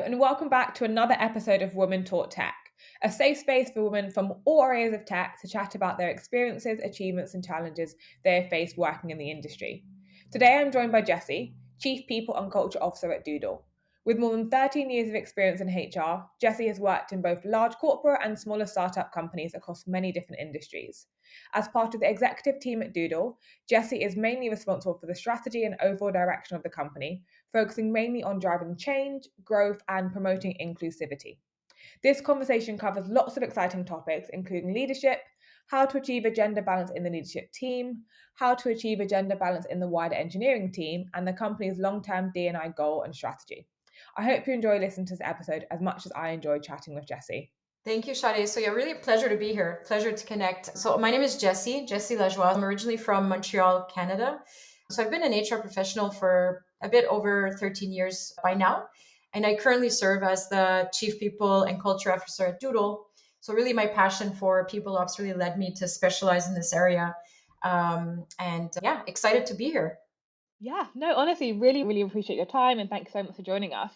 and welcome back to another episode of Women Taught Tech, a safe space for women from all areas of tech to chat about their experiences, achievements, and challenges they have faced working in the industry. Today, I'm joined by Jessie, Chief People and Culture Officer at Doodle. With more than 13 years of experience in HR, Jessie has worked in both large corporate and smaller startup companies across many different industries. As part of the executive team at Doodle, Jessie is mainly responsible for the strategy and overall direction of the company, focusing mainly on driving change, growth, and promoting inclusivity. This conversation covers lots of exciting topics, including leadership, how to achieve a gender balance in the leadership team, how to achieve a gender balance in the wider engineering team, and the company's long-term D&I goal and strategy. I hope you enjoy listening to this episode as much as I enjoyed chatting with Jessie. Thank you, Sade. So yeah, really a pleasure to be here. Pleasure to connect. So my name is Jessie Lajoie. I'm originally from Montreal, Canada. So I've been an HR professional for a bit over 13 years by now. And I currently serve as the Chief People and Culture Officer at Doodle. So really my passion for people ops really led me to specialize in this area. And excited to be here. Yeah, no, honestly, really, really appreciate your time and thanks so much for joining us.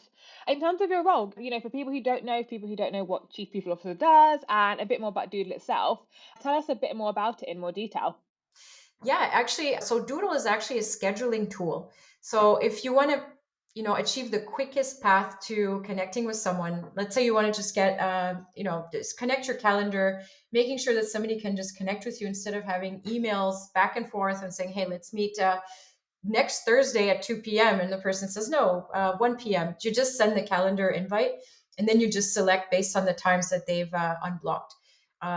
In terms of your role, for people who don't know what Chief People Officer does and a bit more about Doodle itself, tell us a bit more about it in more detail. Yeah, actually, so Doodle is actually a scheduling tool. So if you want to, achieve the quickest path to connecting with someone, let's say you want to just get, just connect your calendar, making sure that somebody can just connect with you instead of having emails back and forth and saying, hey, let's meet next Thursday at 2 p.m. And the person says, no, 1 p.m. You just send the calendar invite and then you just select based on the times that they've unblocked.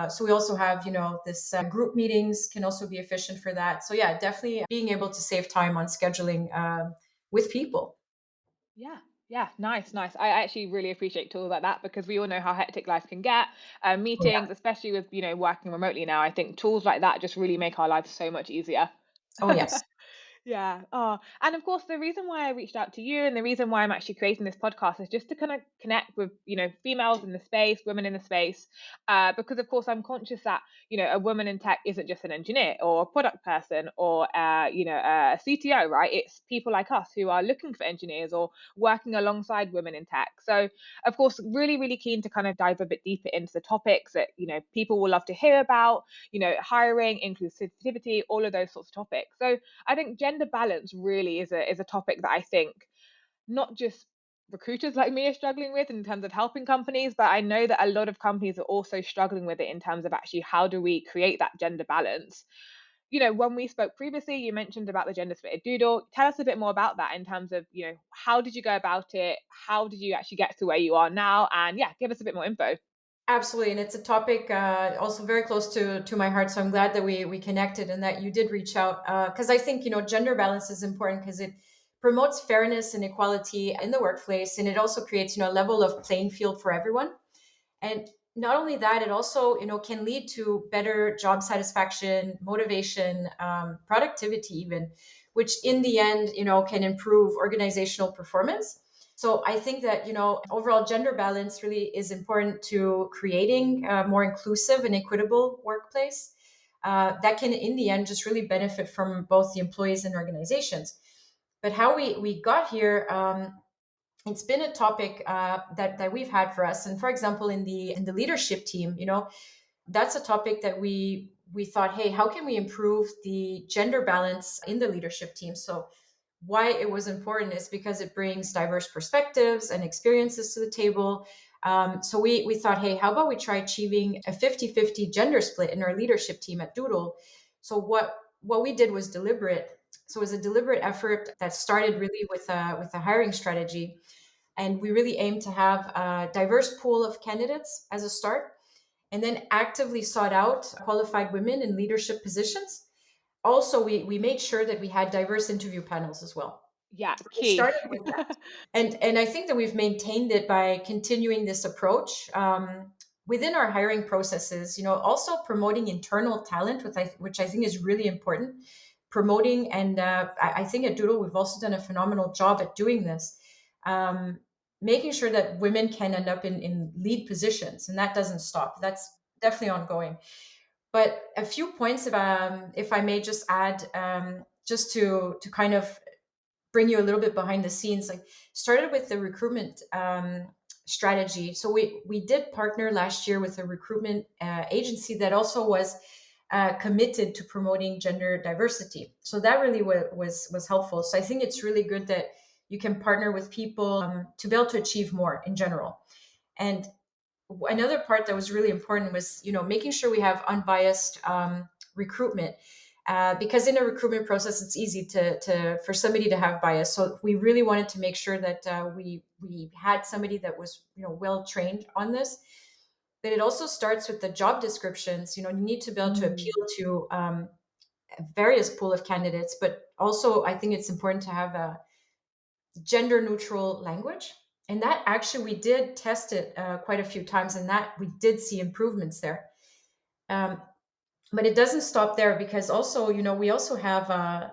So we also have, this group meetings can also be efficient for that. So yeah, definitely being able to save time on scheduling with people. Yeah, yeah, nice, nice. I actually really appreciate tools like that because we all know how hectic life can get. Oh, yeah. Meetings, especially with, working remotely now, I think tools like that just really make our lives so much easier. Oh, yes. Yeah. Oh, and of course, the reason why I reached out to you and the reason why I'm actually creating this podcast is just to kind of connect with, females in the space, women in the space, because of course I'm conscious that, a woman in tech isn't just an engineer or a product person or, a CTO, right? It's people like us who are looking for engineers or working alongside women in tech. So, of course, really, really keen to kind of dive a bit deeper into the topics that, people will love to hear about, hiring, inclusivity, all of those sorts of topics. So, I think gender balance really is a topic that I think not just recruiters like me are struggling with in terms of helping companies, but I know that a lot of companies are also struggling with it in terms of actually how do we create that gender balance. When we spoke previously, you mentioned about the gender split at Doodle. Tell us a bit more about that in terms of, how did you go about it? How did you actually get to where you are now? And yeah, give us a bit more info. Absolutely, and it's a topic also very close to my heart. So I'm glad that we connected and that you did reach out because I think gender balance is important because it promotes fairness and equality in the workplace, and it also creates a level of playing field for everyone. And not only that, it also can lead to better job satisfaction, motivation, productivity, even, which in the end can improve organizational performance. So I think that overall gender balance really is important to creating a more inclusive and equitable workplace that can in the end just really benefit from both the employees and organizations. But how we got here, it's been a topic that we've had for us. And for example, in the leadership team, that's a topic that we thought, hey, how can we improve the gender balance in the leadership team? So why it was important is because it brings diverse perspectives and experiences to the table. So we thought, hey, how about we try achieving a 50-50 gender split in our leadership team at Doodle? So what we did was deliberate. So it was a deliberate effort that started really with a hiring strategy. And we really aim to have a diverse pool of candidates as a start, and then actively sought out qualified women in leadership positions. Also, we made sure that we had diverse interview panels as well. Yeah, So we key. started with that. And I think that we've maintained it by continuing this approach within our hiring processes, also promoting internal talent, which I think is really important. Promoting, and I think at Doodle, we've also done a phenomenal job at doing this. Um, Making sure that women can end up in lead positions, and that doesn't stop. That's definitely ongoing. But a few points, if I may just add, just to kind of bring you a little bit behind the scenes, like started with the recruitment strategy. So we did partner last year with a recruitment agency that also was committed to promoting gender diversity. So that really was helpful. So I think it's really good that you can partner with people to be able to achieve more in general. And another part that was really important was, making sure we have unbiased recruitment. Because in a recruitment process, it's easy to for somebody to have bias. So we really wanted to make sure that we had somebody that was well trained on this. But it also starts with the job descriptions. You need to be able to Mm. appeal to various pool of candidates, but also I think it's important to have a gender neutral language. And that actually we did test it quite a few times, and that we did see improvements there. Um, but it doesn't stop there, because also we also have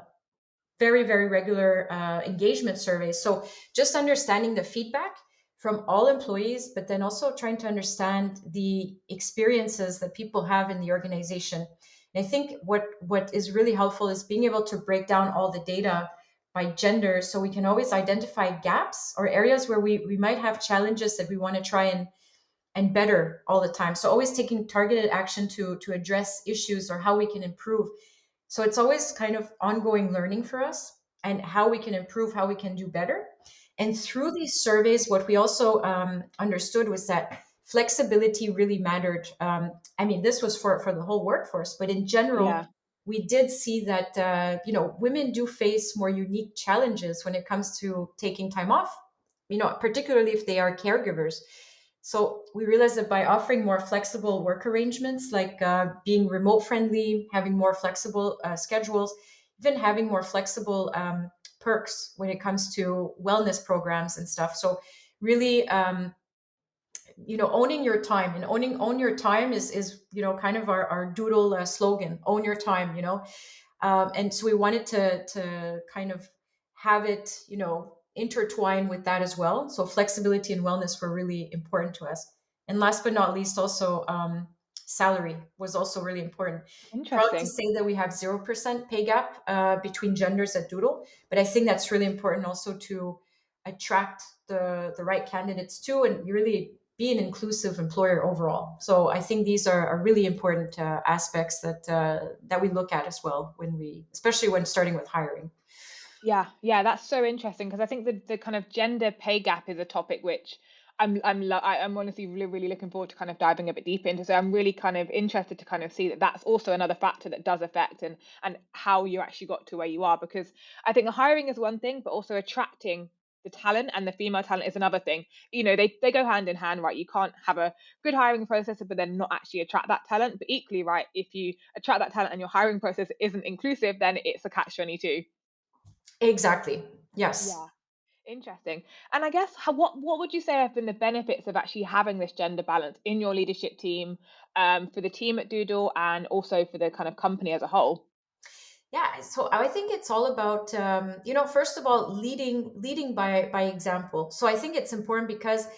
very, very regular engagement surveys. So just understanding the feedback from all employees, but then also trying to understand the experiences that people have in the organization. And I think what is really helpful is being able to break down all the data by gender, so we can always identify gaps or areas where we might have challenges that we want to try and better all the time. So always taking targeted action to address issues or how we can improve. So it's always kind of ongoing learning for us, and how we can improve, how we can do better. And through these surveys, what we also understood was that flexibility really mattered. I mean, this was for the whole workforce, but in general, Yeah. we did see that women do face more unique challenges when it comes to taking time off. Particularly if they are caregivers. So we realized that by offering more flexible work arrangements, like being remote friendly, having more flexible schedules, even having more flexible perks when it comes to wellness programs and stuff. So really, owning your time, and own your time is kind of our Doodle slogan: own your time. And so we wanted to kind of have it intertwine with that as well. So flexibility and wellness were really important to us. And last but not least, also salary was also really important. Proud to Interesting. say that we have 0% pay gap between genders at Doodle, but I think that's really important also to attract the right candidates too, and really be an inclusive employer overall. So I think these are really important aspects that we look at as well, especially when starting with hiring. Yeah, yeah, that's so interesting because I think the kind of gender pay gap is a topic which I'm honestly really really looking forward to kind of diving a bit deeper into. So I'm really kind of interested to kind of see that that's also another factor that does affect and how you actually got to where you are, because I think hiring is one thing, but also attracting the talent and the female talent is another thing. They go hand in hand, right? You can't have a good hiring process but then not actually attract that talent. But equally, right, if you attract that talent and your hiring process isn't inclusive, then it's a catch-22. Exactly. Yes. Yeah, interesting. And I guess what would you say have been the benefits of actually having this gender balance in your leadership team, for the team at Doodle and also for the kind of company as a whole? Yeah, so I think it's all about first of all, leading by example. So I think it's important because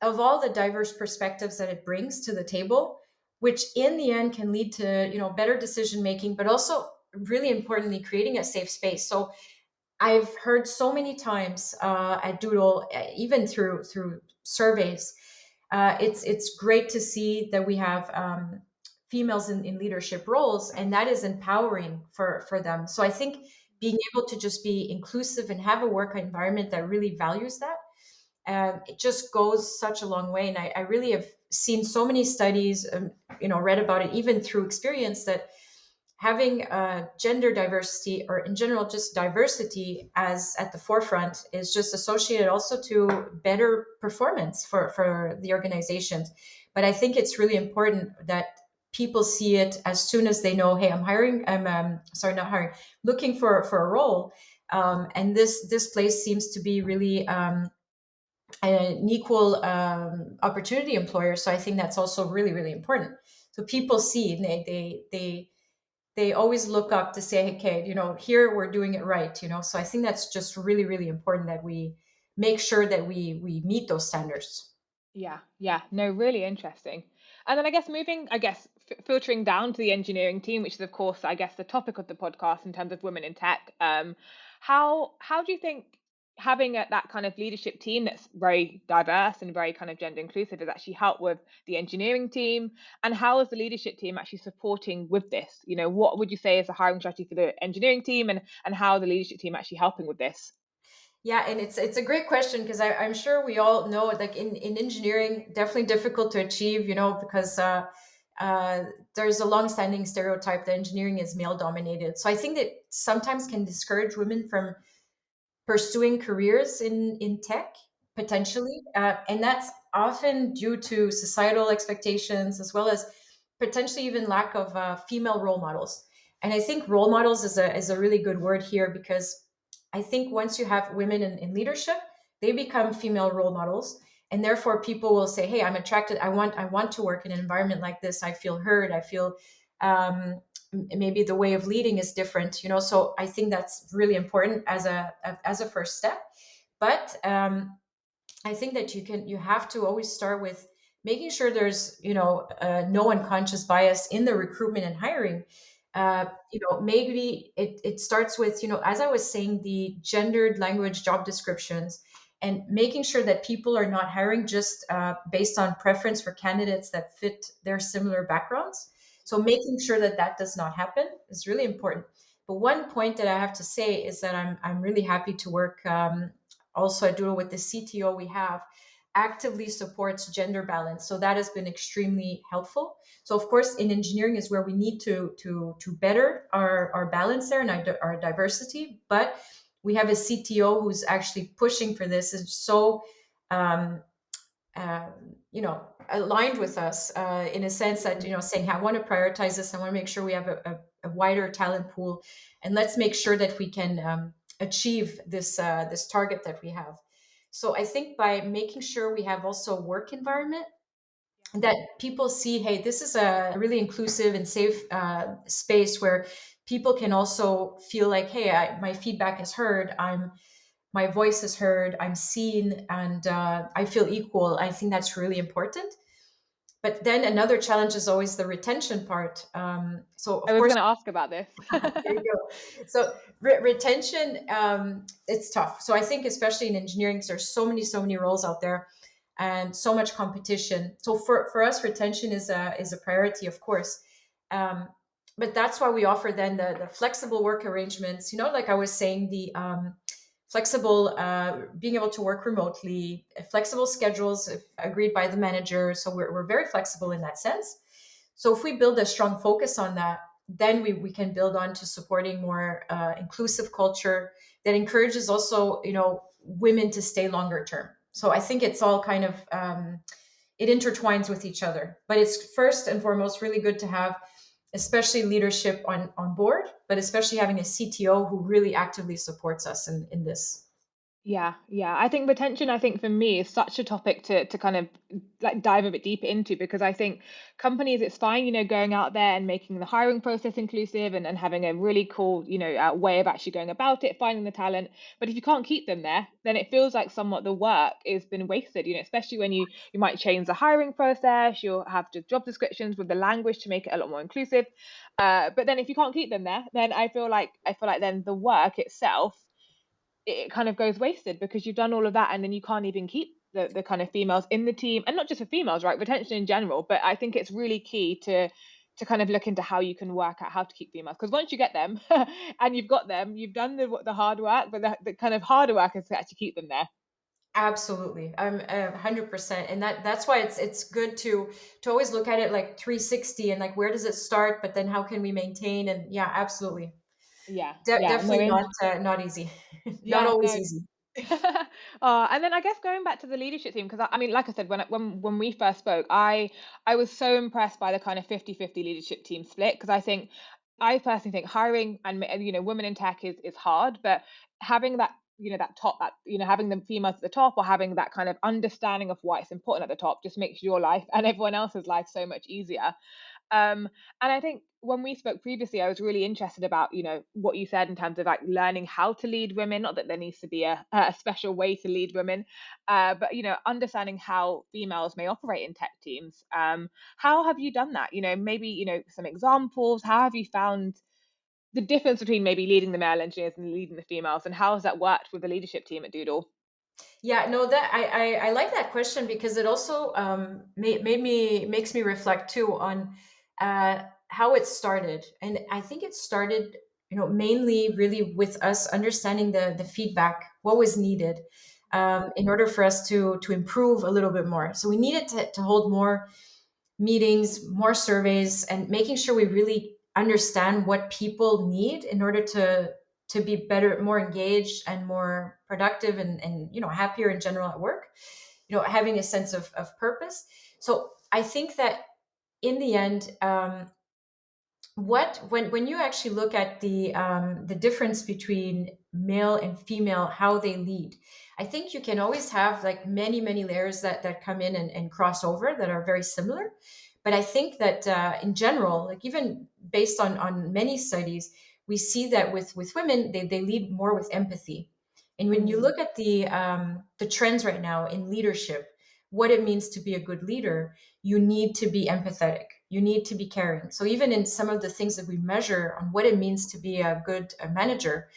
of all the diverse perspectives that it brings to the table, which in the end can lead to better decision making, but also really importantly creating a safe space. So I've heard so many times at Doodle, even through surveys, it's great to see that we have females in leadership roles, and that is empowering for them. So I think being able to just be inclusive and have a work environment that really values that, it just goes such a long way. And I really have seen so many studies, read about it even through experience, that having gender diversity, or in general just diversity as at the forefront, is just associated also to better performance for the organizations. But I think it's really important that people see it as soon as they know, hey, I'm sorry, not hiring, looking for a role. And this place seems to be really an equal opportunity employer. So I think that's also really, really important. So people see, and they always look up to say, hey, okay, here we're doing it right. So I think that's just really, really important that we make sure that we meet those standards. Yeah, yeah, no, really interesting. And then I guess moving, I guess filtering down to the engineering team, which is of course, I guess, the topic of the podcast in terms of women in tech. How do you think having that kind of leadership team that's very diverse and very kind of gender inclusive has actually helped with the engineering team. And how is the leadership team actually supporting with this? What would you say is the hiring strategy for the engineering team, and how the leadership team actually helping with this? Yeah, and it's a great question because I'm sure we all know, like in engineering, definitely difficult to achieve, because uh, there's a long-standing stereotype that engineering is male dominated. So I think that sometimes can discourage women from pursuing careers in tech potentially, and that's often due to societal expectations as well as potentially even lack of female role models. And I think role models is a really good word here because I think once you have women in leadership, they become female role models, and therefore people will say, "Hey, I'm attracted. I want to work in an environment like this. I feel heard. I feel." Maybe the way of leading is different, so I think that's really important as a first step. But I think that you have to always start with making sure there's no unconscious bias in the recruitment and hiring. Maybe it starts with, as I was saying, the gendered language job descriptions, and making sure that people are not hiring just based on preference for candidates that fit their similar backgrounds. So making sure that that does not happen is really important. But one point that I have to say is that I'm really happy to work also at Doodle with the CTO we have actively supports gender balance. So that has been extremely helpful. So of course, in engineering is where we need to better our balance there and our diversity. But we have a CTO who's actually pushing for this. Is so um, aligned with us in a sense that, saying, "I want to prioritize this. I want to make sure we have a wider talent pool, and let's make sure that we can achieve this target that we have." So I think by making sure we have also a work environment that people see, hey, this is a really inclusive and safe space where people can also feel like, hey, my feedback is heard. My voice is heard. I'm seen, and I feel equal. I think that's really important. But then another challenge is always the retention part. So I of was course, going to ask about this. there you go. So retention, it's tough. So I think especially in engineering, there's so many roles out there, and so much competition. So for us, retention is a priority, of course. Um, but that's why we offer then the flexible work arrangements. Like I was saying, the flexible, being able to work remotely, flexible schedules if agreed by the manager. So we're very flexible in that sense. So if we build a strong focus on that, then we can build on to supporting more inclusive culture that encourages also, women to stay longer term. So I think it's all kind of it intertwines with each other. But it's first and foremost really good to have, especially leadership on board, but especially having a CTO who really actively supports us in this. Yeah, yeah. I think retention, I think for me, is such a topic to kind of like dive a bit deeper into, because I think companies, it's fine, going out there and making the hiring process inclusive, and having a really cool, way of actually going about it, finding the talent. But if you can't keep them there, then it feels like somewhat the work has been wasted, especially when you might change the hiring process, you'll have the job descriptions with the language to make it a lot more inclusive. But then if you can't keep them there, then I feel like then the work itself, it kind of goes wasted, because you've done all of that and then you can't even keep the kind of females in the team. And not just for females, right, retention in general, but I think it's really key to kind of look into how you can work out how to keep females, because once you get them and you've got them, you've done the hard work, but the kind of harder work is to actually keep them there. Absolutely, I'm 100%, and that's why it's good to always look at it like 360, and like where does it start, but then how can we maintain? And yeah, absolutely, Yeah, yeah, no, definitely not easy, not yeah, always no. easy. And then I guess going back to the leadership team, because I mean, like I said, when we first spoke, I was so impressed by the kind of 50-50 leadership team split, because I personally think hiring and women in tech is hard, but having that, that top, that, having the females at the top, or having that kind of understanding of why it's important at the top, just makes your life and everyone else's life so much easier. And I think when we spoke previously, I was really interested about, what you said in terms of like learning how to lead women. Not that there needs to be a special way to lead women, but understanding how females may operate in tech teams. How have you done that? Maybe some examples. How have you found the difference between maybe leading the male engineers and leading the females, and how has that worked with the leadership team at Doodle? Yeah, no, that I like that question because it also made me makes me reflect too on how it started, and I think it started, mainly really with us understanding the feedback, what was needed in order for us to improve a little bit more. So we needed to hold more meetings, more surveys, and making sure we really understand what people need in order to be better, more engaged, and more productive, and happier in general at work. Having a sense of purpose. So I think that in the end, when you actually look at the difference between male and female, how they lead, I think you can always have like many layers that come in and cross over that are very similar. But I think that in general, like even based on many studies, we see that with women, they lead more with empathy. And when you Mm. look at the trends right now in leadership, what it means to be a good leader, you need to be empathetic. You need to be caring. So even in some of the things that we measure on what it means to be a good manager,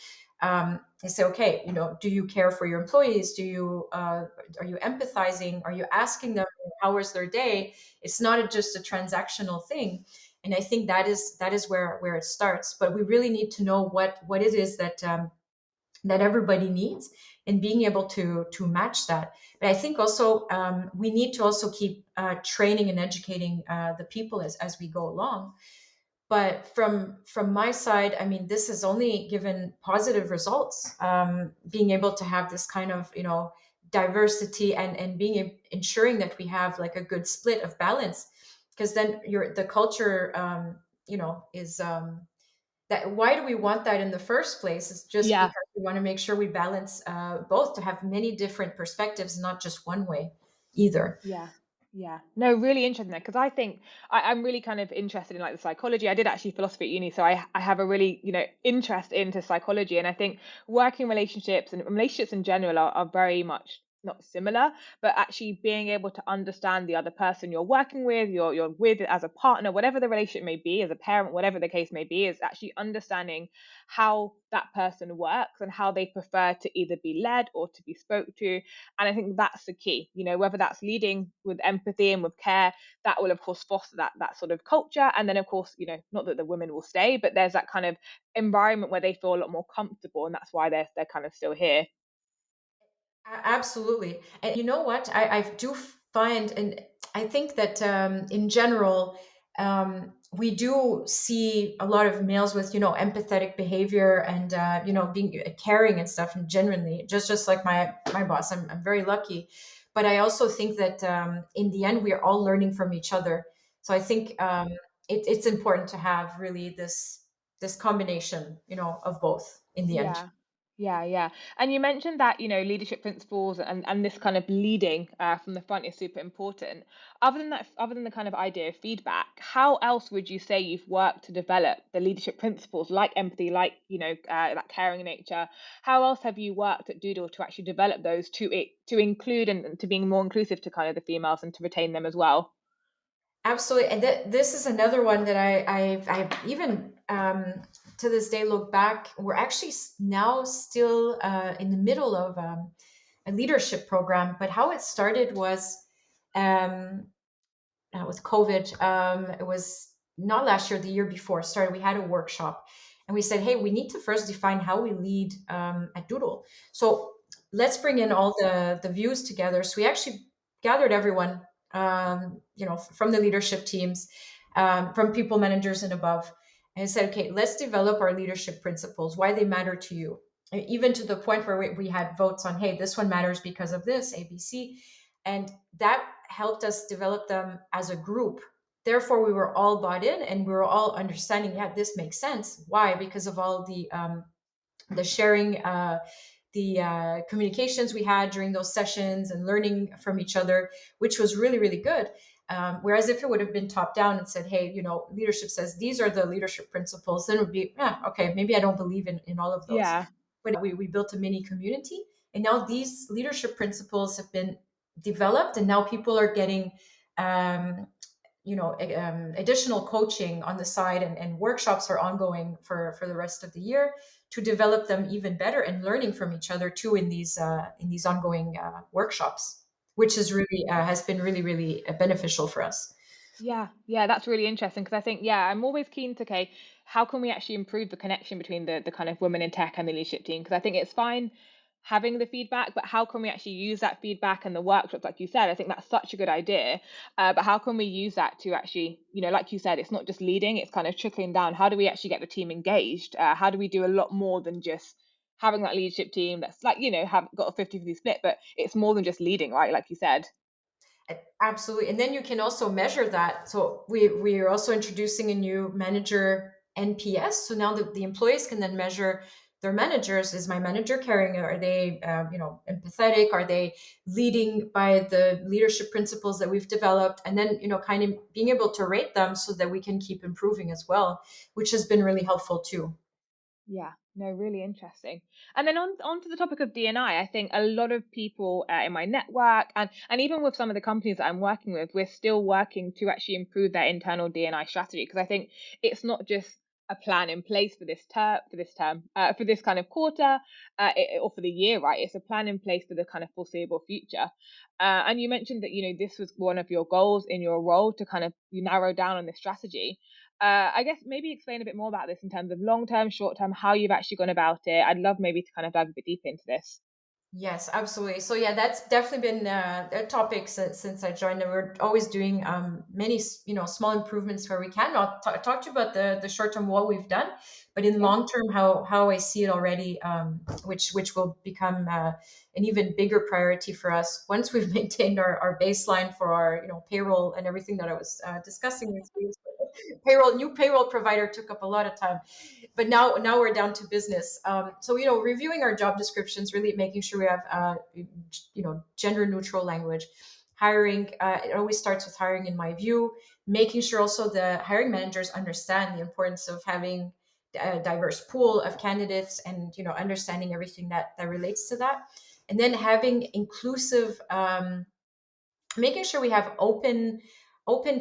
they say, okay, do you care for your employees? Do you are you empathizing? Are you asking them how was their day? It's not just a transactional thing. And I think that is where it starts. But we really need to know what it is that everybody needs, and being able to match that. But I think also we need to also keep training and educating the people as we go along. But from my side, I mean, this has only given positive results. Being able to have this kind of diversity, and ensuring that we have like a good split of balance, because then the culture is that. Why do we want that in the first place? It's just Yeah. because we want to make sure we balance both, to have many different perspectives, not just one way either. Yeah. Yeah. No, really interesting there, because I think I'm really kind of interested in like the psychology. I did actually philosophy at uni, so I have a really, interest into psychology. And I think working relationships and relationships in general are very much not similar, but actually being able to understand the other person you're working with, you're with as a partner, whatever the relationship may be, as a parent, whatever the case may be, is actually understanding how that person works and how they prefer to either be led or to be spoke to. And I think that's the key, whether that's leading with empathy and with care, that will of course foster that sort of culture. And then of course, not that the women will stay, but there's that kind of environment where they feel a lot more comfortable, and that's why they're kind of still here. Absolutely. And you know what? I do find, and I think that in general, we do see a lot of males with, empathetic behavior, and, being caring and stuff, and genuinely, just like my boss. I'm very lucky. But I also think that in the end, we are all learning from each other. So I think it's important to have really this combination, of both in the end. Yeah. Yeah, yeah. And you mentioned that, leadership principles and this kind of leading from the front is super important. Other than that, other than the kind of idea of feedback, how else would you say you've worked to develop the leadership principles like empathy, like, that caring nature? How else have you worked at Doodle to actually develop those to include and to being more inclusive to kind of the females and to retain them as well? Absolutely, and this is another one that I even to this day look back. We're actually now still in the middle of a leadership program, but how it started was um, with COVID. It was not last year, the year before it started. We had a workshop, and we said, "Hey, we need to first define how we lead at Doodle. So let's bring in all the views together." So we actually gathered everyone, from the leadership teams, from people managers and above, and said, "Okay, let's develop our leadership principles. Why they matter to you." Even to the point where we had votes on, "Hey, this one matters because of this, ABC," and that helped us develop them as a group. Therefore, we were all bought in, and we were all understanding, yeah, this makes sense. Why? Because of all the sharing, the communications we had during those sessions, and learning from each other, which was really good. Whereas if it would have been top down and said, "Hey, leadership says these are the leadership principles," then it would be, yeah, okay, maybe I don't believe in all of those. Yeah. But we built a mini community, and now these leadership principles have been developed, and now people are getting um, additional coaching on the side, and workshops are ongoing for the rest of the year to develop them even better, and learning from each other too in these ongoing workshops, which is really has been really really beneficial for us. Yeah, yeah, that's really interesting because I think, yeah, I'm always keen to, okay, how can we actually improve the connection between the kind of women in tech and the leadership team? Because I think it's fine having the feedback, but how can we actually use that feedback and the workshops, like you said? I think that's such a good idea. But how can we use that to actually, like you said, it's not just leading, it's kind of trickling down. How do we actually get the team engaged? How do we do a lot more than just having that leadership team that's like, have got a 50-50 split, but it's more than just leading, right? Like you said. Absolutely. And then you can also measure that. So we are also introducing a new manager NPS. So now the employees can then measure their managers. Is my manager caring? Are they, empathetic? Are they leading by the leadership principles that we've developed? And then, kind of being able to rate them so that we can keep improving as well, which has been really helpful too. Yeah, no, really interesting. And then on to the topic of D&I, I think a lot of people in my network and even with some of the companies that I'm working with, we're still working to actually improve their internal D&I strategy because I think it's not just a plan in place for this kind of quarter, or for the year, right? It's a plan in place for the kind of foreseeable future. And you mentioned that this was one of your goals in your role to kind of you narrow down on this strategy. I guess maybe explain a bit more about this in terms of long term, short term, how you've actually gone about it. I'd love maybe to kind of dive a bit deeper into this. Yes, absolutely. So yeah, that's definitely been a topic since I joined. And we're always doing many, small improvements where we can. I'll talk to you about the short term what we've done, but in Yeah. long term, how I see it already, which will become an even bigger priority for us once we've maintained our baseline for our payroll and everything that I was discussing with you. New payroll provider took up a lot of time, but now we're down to business. So reviewing our job descriptions, really making sure we have gender neutral language. Hiring, it always starts with hiring, in my view. Making sure also the hiring managers understand the importance of having a diverse pool of candidates, and understanding everything that relates to that, and then having inclusive, making sure we have open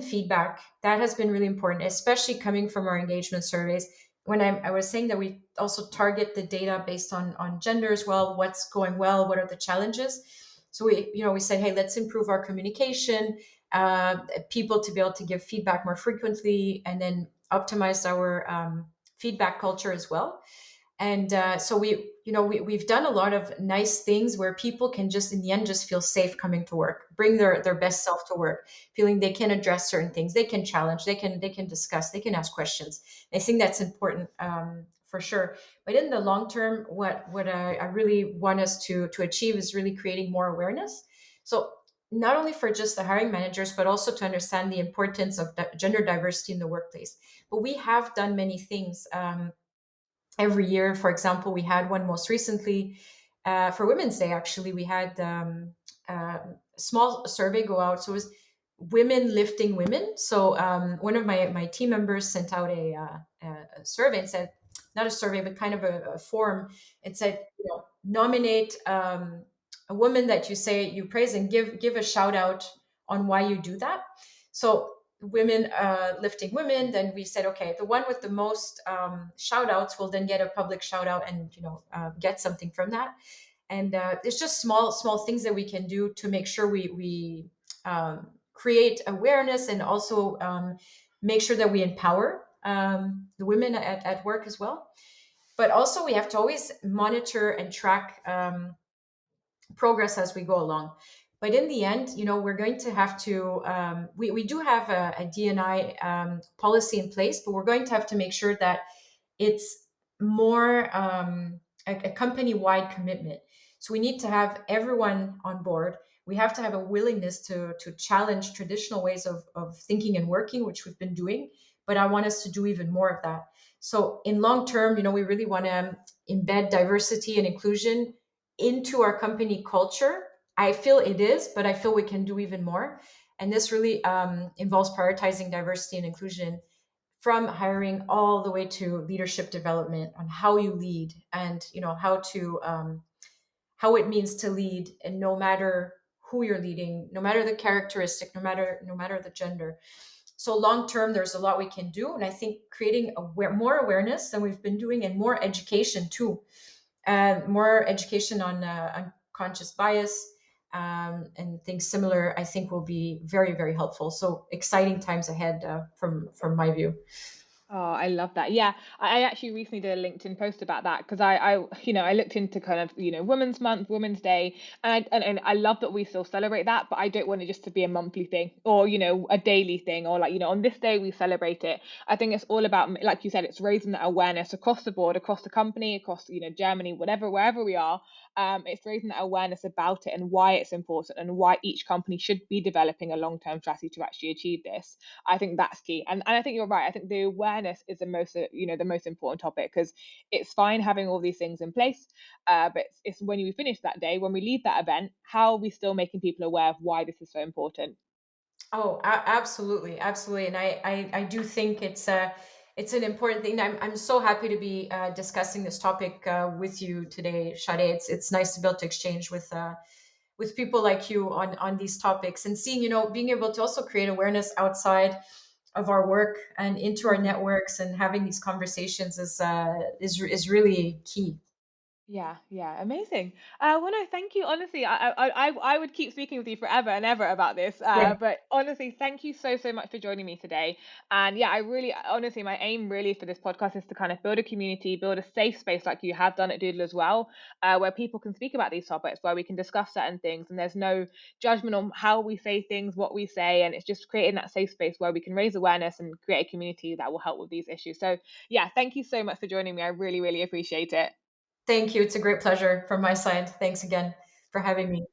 feedback. That has been really important, especially coming from our engagement surveys. When I was saying that we also target the data based on gender as well, what's going well, what are the challenges. So we said, hey, let's improve our communication, people to be able to give feedback more frequently, and then optimize our feedback culture as well. And so we've done a lot of nice things where people can just in the end just feel safe coming to work, bring their best self to work, feeling they can address certain things, they can challenge, they can discuss, they can ask questions. I think that's important, for sure. But in the long term, what I really want us to achieve is really creating more awareness. So not only for just the hiring managers, but also to understand the importance of gender diversity in the workplace. But we have done many things. Every year, for example, we had one most recently, for Women's Day. Actually, we had a small survey go out. So it was women lifting women. So one of my team members sent out a survey and said, not a survey, but kind of a form. It said, nominate a woman that you say you praise, and give a shout out on why you do that. So women lifting women, then we said, okay, the one with the most shout outs will then get a public shout out, and get something from that. And it's just small things that we can do to make sure we create awareness, and also make sure that we empower the women at work as well. But also we have to always monitor and track progress as we go along. But in the end, we're going to have to, we do have a DNI policy in place, but we're going to have to make sure that it's more a company-wide commitment. So we need to have everyone on board. We have to have a willingness to challenge traditional ways of thinking and working, which we've been doing. But I want us to do even more of that. So in long term, we really want to embed diversity and inclusion into our company culture. I feel it is, but I feel we can do even more. And this really involves prioritizing diversity and inclusion from hiring all the way to leadership development, on how you lead, and how it means to lead, and no matter who you're leading, no matter the characteristic, no matter the gender. So long term, there's a lot we can do, and I think creating more awareness than we've been doing, and more education too, more education on unconscious bias, and things similar, I think will be very, very helpful. So exciting times ahead, from my view. Oh, I love that. Yeah, I actually recently did a LinkedIn post about that because I looked into kind of, Women's Month, Women's Day, and I love that we still celebrate that, but I don't want it just to be a monthly thing or, a daily thing or like, on this day we celebrate it. I think it's all about, like you said, it's raising that awareness across the board, across the company, across, Germany, whatever, wherever we are. It's raising that awareness about it and why it's important and why each company should be developing a long-term strategy to actually achieve this. I think that's key. And I think you're right. I think the awareness is the most important topic because it's fine having all these things in place. But it's when we finish that day, when we leave that event, how are we still making people aware of why this is so important? Oh, absolutely, absolutely, and I do think it's an important thing. I'm so happy to be discussing this topic with you today, Sade. It's nice to be able to exchange with people like you on these topics, and seeing, being able to also create awareness outside of our work and into our Mhm. networks, and having these conversations is really key. Yeah, yeah, amazing. Well, no, thank you. Honestly, I would keep speaking with you forever and ever about this. Same. But honestly, thank you so, so much for joining me today. And yeah, I really, honestly, my aim really for this podcast is to kind of build a community, build a safe space like you have done at Doodle as well, where people can speak about these topics, where we can discuss certain things, and there's no judgment on how we say things, what we say, and it's just creating that safe space where we can raise awareness and create a community that will help with these issues. So yeah, thank you so much for joining me. I really, really appreciate it. Thank you. It's a great pleasure from my side. Thanks again for having me.